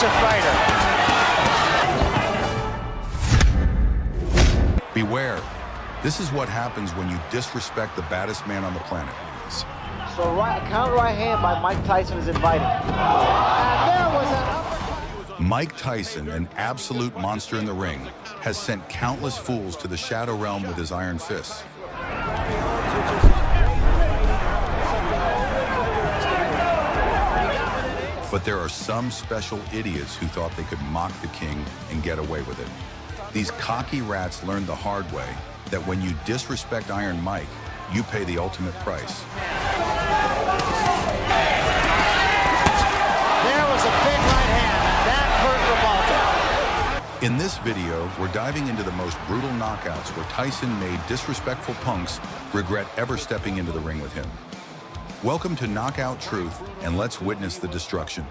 a fighter. Beware. This is what happens when you disrespect the baddest man on the planet. So counter right hand by Mike Tyson is invited. And there was an uppercut. Mike Tyson, an absolute monster in the ring, has sent countless fools to the shadow realm with his iron fists. But there are some special idiots who thought they could mock the king and get away with it. These cocky rats learned the hard way that when you disrespect Iron Mike, you pay the ultimate price. There was a big right hand. That hurt Revolta. In this video, we're diving into the most brutal knockouts where Tyson made disrespectful punks regret ever stepping into the ring with him. Welcome to Knockout Truth, and let's witness the destruction.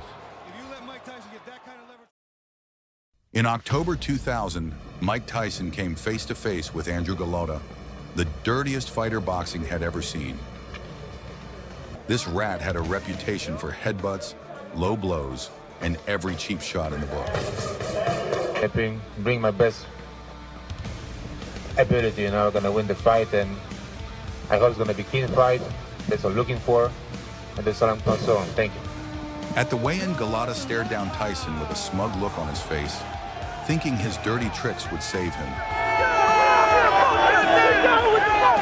In October 2000, Mike Tyson came face-to-face with Andrew Golota, the dirtiest fighter boxing had ever seen. This rat had a reputation for headbutts, low blows, and every cheap shot in the book. I bring my best ability, gonna win the fight, and I hope it's gonna be a clean fight. That's what I'm looking for, and that's all I'm concerned. Thank you. At the weigh-in, Golota stared down Tyson with a smug look on his face, thinking his dirty tricks would save him.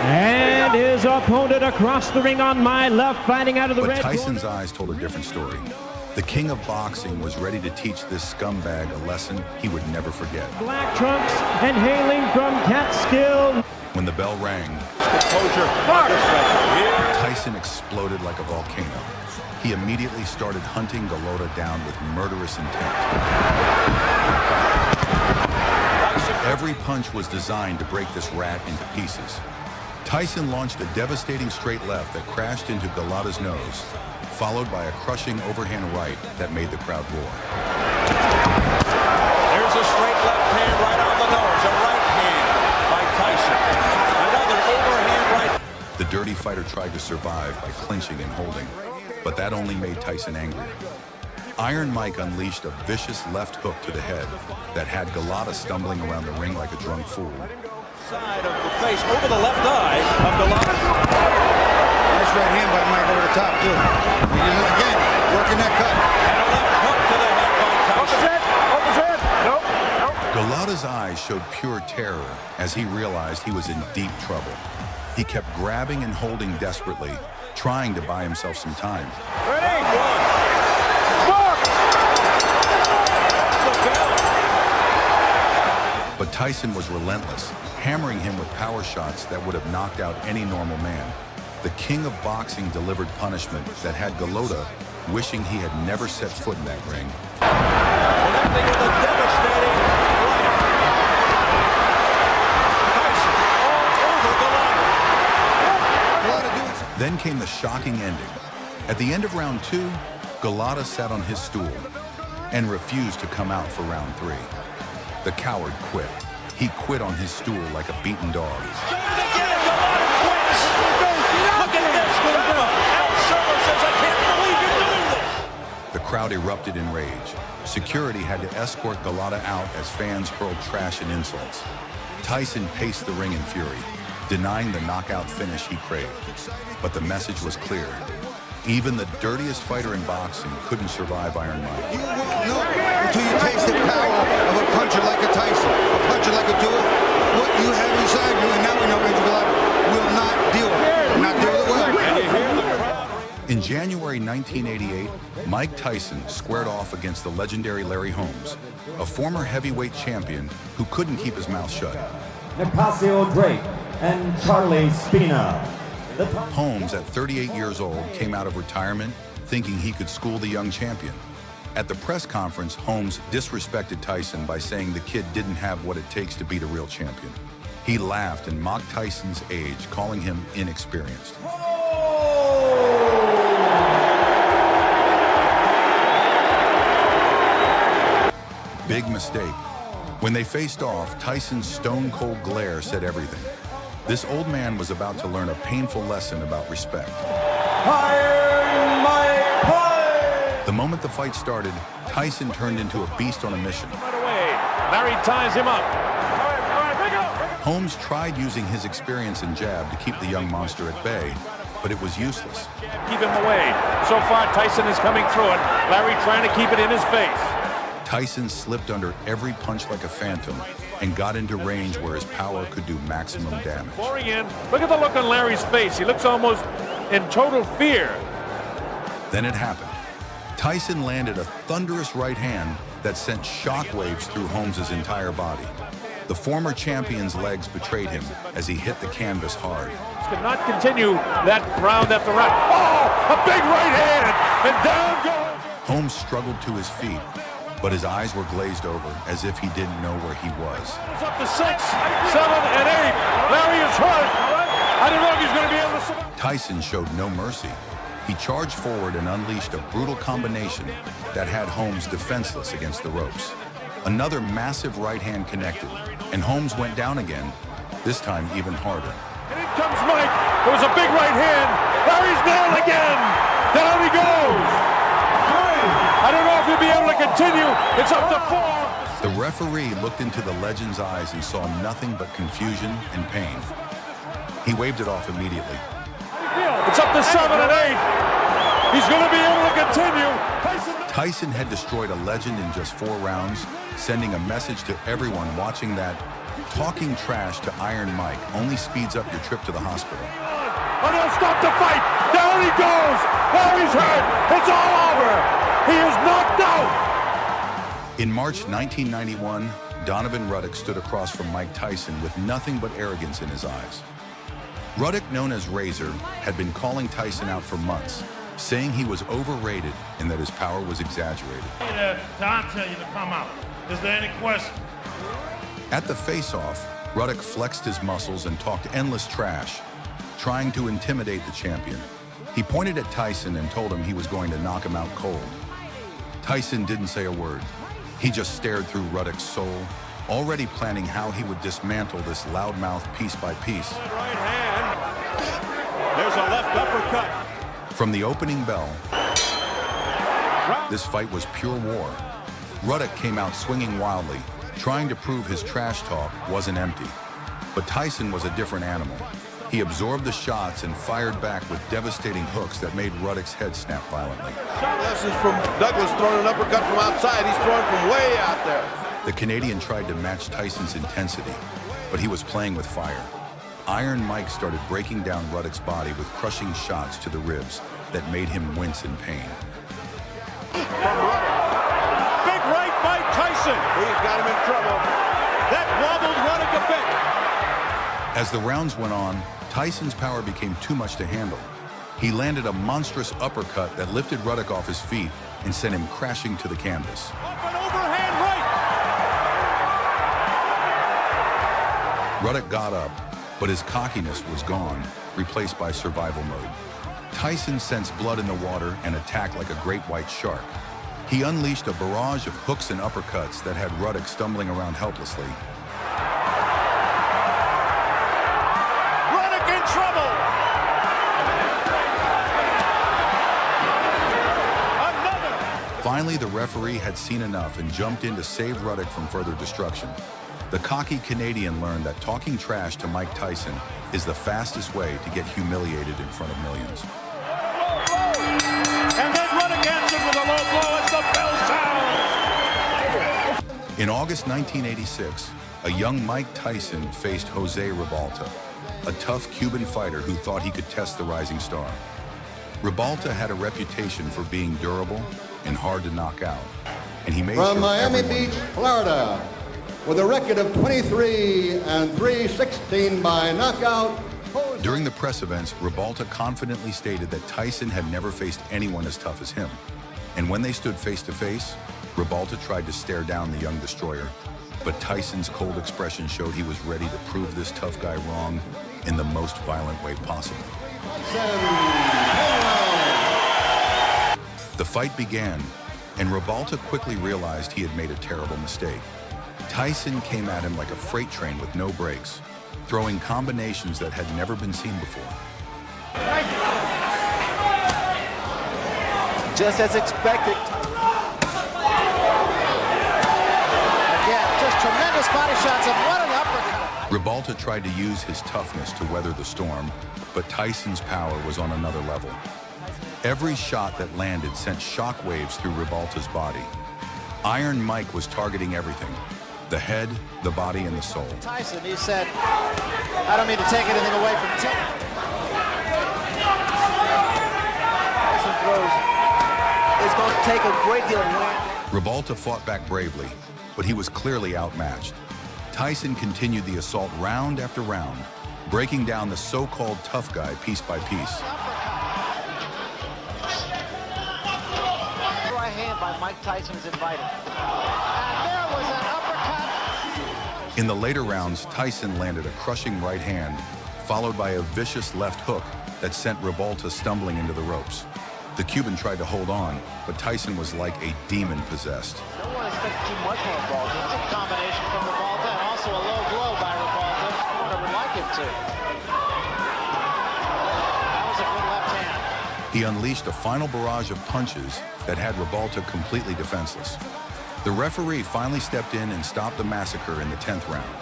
And his opponent across the ring on my left, fighting out of the red. But Tyson's eyes told a different story. The king of boxing was ready to teach this scumbag a lesson he would never forget. Black trunks and hailing from Catskill. When the bell rang, Tyson exploded like a volcano. He immediately started hunting Golota down with murderous intent. Every punch was designed to break this rat into pieces. Tyson launched a devastating straight left that crashed into Golota's nose, followed by a crushing overhand right that made the crowd roar. There's a straight left hand right on the nose, a right hand by Tyson. Another overhand right. The dirty fighter tried to survive by clinching and holding, but that only made Tyson angrier. Iron Mike unleashed a vicious left hook to the head that had Golota stumbling around the ring like a drunk fool. Side of the face over the left eye of Golota. Nice right hand by Mike over the top, too. Again, working that cut. And a left hook to the head by Tyson. Open head. Nope. Golota's eyes showed pure terror as he realized he was in deep trouble. He kept grabbing and holding desperately, trying to buy himself some time. Ready? But Tyson was relentless, hammering him with power shots that would have knocked out any normal man. The king of boxing delivered punishment that had Golota wishing he had never set foot in that ring. Connecting with a devastating right. Tyson all over Golota. Then came the shocking ending. At the end of round 2, Golota sat on his stool and refused to come out for round 3. The coward quit. He quit on his stool like a beaten dog. Again, Golota quits. Look at this, Golota. Al Shermer says, I can't believe you're doing this. The crowd erupted in rage. Security had to escort Golota out as fans hurled trash and insults. Tyson paced the ring in fury, denying the knockout finish he craved. But the message was clear. Even the dirtiest fighter in boxing couldn't survive Iron Mike. You won't know until you taste the power of a puncher like a Tyson, a puncher like a Tua. What you have inside you, and now we know Andrew Golota will not deal with it. Not deal with it well. In January 1988, Mike Tyson squared off against the legendary Larry Holmes, a former heavyweight champion who couldn't keep his mouth shut. Nicasio Drake and Charlie Spina. Holmes, at 38 years old, came out of retirement thinking he could school the young champion. At the press conference, Holmes disrespected Tyson by saying the kid didn't have what it takes to beat a real champion. He laughed and mocked Tyson's age, calling him inexperienced. Big mistake. When they faced off, Tyson's stone-cold glare said everything. This old man was about to learn a painful lesson about respect. Iron Mike Fight! The moment the fight started, Tyson turned into a beast on a mission. Right away. Larry ties him up. Holmes tried using his experience and jab to keep the young monster at bay, but it was useless. Keep him away. So far, Tyson is coming through it. Larry trying to keep it in his face. Tyson slipped under every punch like a phantom and got into range where his power could do maximum damage. Pouring in. Look at the look on Larry's face. He looks almost in total fear. Then it happened. Tyson landed a thunderous right hand that sent shockwaves through Holmes's entire body. The former champion's legs betrayed him as he hit the canvas hard. Could not continue that round after round. Oh, a big right hand, and down goes. Holmes struggled to his feet, but his eyes were glazed over as if he didn't know where he was. It's up to 6, 7, and 8. Larry is hurt. I don't know if he's going to be able to survive. Tyson showed no mercy. He charged forward and unleashed a brutal combination that had Holmes defenseless against the ropes. Another massive right hand connected, and Holmes went down again, this time even harder. And in comes Mike. There was a big right hand. Larry's down again. Down he goes. I don't know if he'll be able to continue. It's up to 4. The referee looked into the legend's eyes and saw nothing but confusion and pain. He waved it off immediately. It's up to 7 and 8. He's going to be able to continue. Tyson had destroyed a legend in just 4 rounds, sending a message to everyone watching that talking trash to Iron Mike only speeds up your trip to the hospital. And he'll stop the fight. Down he goes. Larry's hurt. It's all over. He is knocked out. In March 1991, Donovan Ruddock stood across from Mike Tyson with nothing but arrogance in his eyes. Ruddock, known as Razor, had been calling Tyson out for months, saying he was overrated and that his power was exaggerated. Taunt tell you to come out. Is there any question? At the face-off, Ruddock flexed his muscles and talked endless trash, trying to intimidate the champion. He pointed at Tyson and told him he was going to knock him out cold. Tyson didn't say a word. He just stared through Ruddock's soul, already planning how he would dismantle this loudmouth piece by piece. Right hand. There's a left uppercut. From the opening bell, this fight was pure war. Ruddock came out swinging wildly, trying to prove his trash talk wasn't empty. But Tyson was a different animal. He absorbed the shots and fired back with devastating hooks that made Ruddock's head snap violently. This is from Douglas throwing an uppercut from outside. He's throwing from way out there. The Canadian tried to match Tyson's intensity, but he was playing with fire. Iron Mike started breaking down Ruddock's body with crushing shots to the ribs that made him wince in pain. Big right by Tyson. He's got him in trouble. That wobbled Ruddock a bit. As the rounds went on, Tyson's power became too much to handle. He landed a monstrous uppercut that lifted Ruddock off his feet and sent him crashing to the canvas. Up and overhand right. Ruddock got up, but his cockiness was gone, replaced by survival mode. Tyson sensed blood in the water and attacked like a great white shark. He unleashed a barrage of hooks and uppercuts that had Ruddock stumbling around helplessly. Ruddock in trouble. Another. Finally, the referee had seen enough and jumped in to save Ruddock from further destruction. The cocky Canadian learned that talking trash to Mike Tyson is the fastest way to get humiliated in front of millions. And then Ruddock answered with a low blow as the bell sounds. In August 1986, a young Mike Tyson faced Jose Ribalta, a tough Cuban fighter who thought he could test the rising star. Ribalta had a reputation for being durable and hard to knock out, and he made From sure Miami everyone Beach, Florida, with a record of 23 and 3/16 by knockout. During the press events, Ribalta confidently stated that Tyson had never faced anyone as tough as him. And when they stood face to face, Ribalta tried to stare down the young destroyer, but Tyson's cold expression showed he was ready to prove this tough guy wrong in the most violent way possible. The fight began, and Ribalta quickly realized he had made a terrible mistake. Tyson came at him like a freight train with no brakes, throwing combinations that had never been seen before. Just as expected. Again, just tremendous body shots and what an uppercut. Ribalta tried to use his toughness to weather the storm, but Tyson's power was on another level. Every shot that landed sent shockwaves through Ribalta's body. Iron Mike was targeting everything: the head, the body, and the soul. Tyson, he said, I don't mean to take anything away from Tim. Tyson throws is going to take a great deal of wind. Ribalta fought back bravely, but he was clearly outmatched. Tyson continued the assault round after round, breaking down the so-called tough guy piece by piece. Right hand by Mike Tyson is invited. And there was an uppercut. In the later rounds, Tyson landed a crushing right hand, followed by a vicious left hook that sent Ribalta stumbling into the ropes. The Cuban tried to hold on, but Tyson was like a demon possessed. No one expected too much from Ribalta. It was a combination from Ribalta and also a low blow by Ribalta. No one would like it to. That was a good left hand. He unleashed a final barrage of punches that had Ribalta completely defenseless. The referee finally stepped in and stopped the massacre in the 10th round.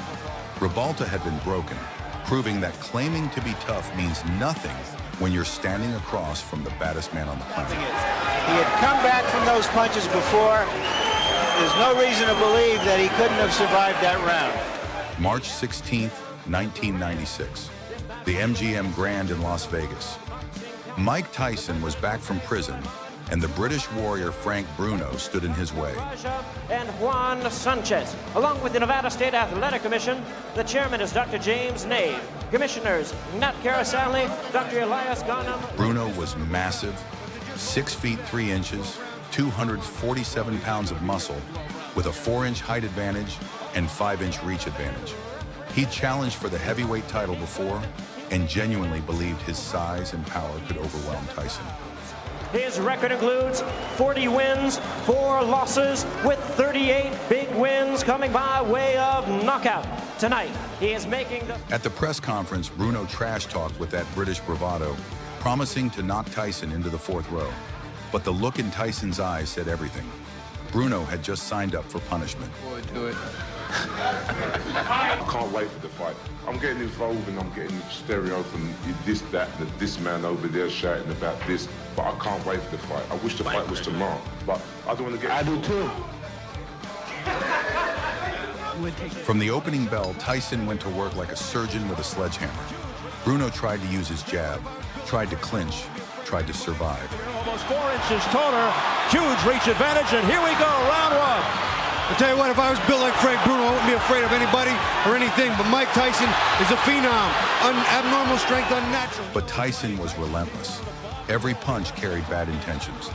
Ribalta had been broken, proving that claiming to be tough means nothing when you're standing across from the baddest man on the planet. He had come back from those punches before. There's no reason to believe that he couldn't have survived that round. March 16th, 1996, the MGM Grand in Las Vegas. Mike Tyson was back from prison, and the British warrior Frank Bruno stood in his way. And Juan Sanchez, along with the Nevada State Athletic Commission. The chairman is Dr. James Nave. Commissioners, Nat Carasali, Dr. Elias Ghanem. Bruno was massive, 6 feet 3 inches, 247 pounds of muscle, with a 4-inch height advantage and 5-inch reach advantage. He challenged for the heavyweight title before and genuinely believed his size and power could overwhelm Tyson. His record includes 40 wins, 4 losses, with 38 big wins coming by way of knockout. Tonight, he is making the... At the press conference, Bruno trash-talked with that British bravado, promising to knock Tyson into the 4th row. But the look in Tyson's eyes said everything. Bruno had just signed up for punishment. Boy, do it. I can't wait for the fight. I'm getting involved and I'm getting stereo from this, that, and this man over there shouting about this, but I can't wait for the fight. I wish the fight was tomorrow, but I don't want to get... I do too. From the opening bell, Tyson went to work like a surgeon with a sledgehammer. Bruno tried to use his jab, tried to clinch, tried to survive. Almost 4 inches taller, huge reach advantage, and here we go, round 1. I'll tell you what, if I was built like Frank Bruno, I wouldn't be afraid of anybody or anything, but Mike Tyson is a phenom, abnormal strength, unnatural. But Tyson was relentless. Every punch carried bad intentions.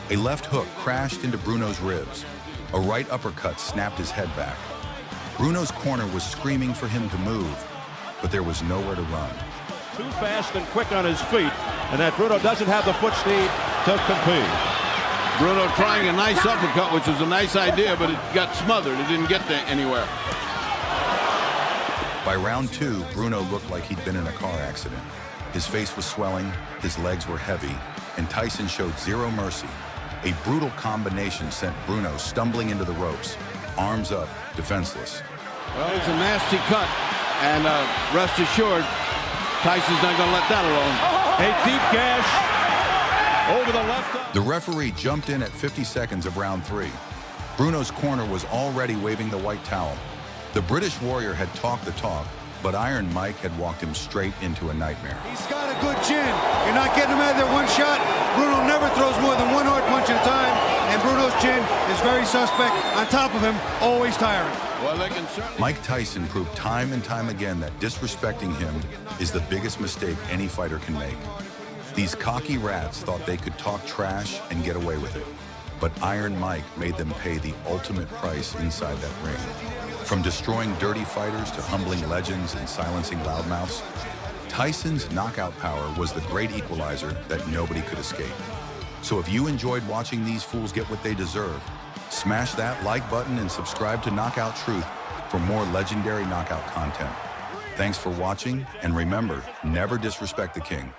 A left hook crashed into Bruno's ribs. A right uppercut snapped his head back. Bruno's corner was screaming for him to move, but there was nowhere to run. Too fast and quick on his feet, and that Bruno doesn't have the foot speed to compete. Bruno trying a nice uppercut, which was a nice idea, but it got smothered. It didn't get there anywhere. By round 2, Bruno looked like he'd been in a car accident. His face was swelling, his legs were heavy, and Tyson showed zero mercy. A brutal combination sent Bruno stumbling into the ropes, arms up, defenseless. Well, it's a nasty cut, and rest assured, Tyson's not going to let that alone. A deep gash over the left eye. The referee jumped in at 50 seconds of round 3. Bruno's corner was already waving the white towel. The British warrior had talked the talk, but Iron Mike had walked him straight into a nightmare. He's got a good chin. You're not getting him out of there one shot. Bruno never throws more than 1 hard punch at a time, and Bruno's chin is very suspect. On top of him, always tiring. Well, they can certainly... Mike Tyson proved time and time again that disrespecting him is the biggest mistake any fighter can make. These cocky rats thought they could talk trash and get away with it. But Iron Mike made them pay the ultimate price inside that ring. From destroying dirty fighters to humbling legends and silencing loudmouths, Tyson's knockout power was the great equalizer that nobody could escape. So if you enjoyed watching these fools get what they deserve, smash that like button and subscribe to Knockout Truth for more legendary knockout content. Thanks for watching, and remember, never disrespect the king.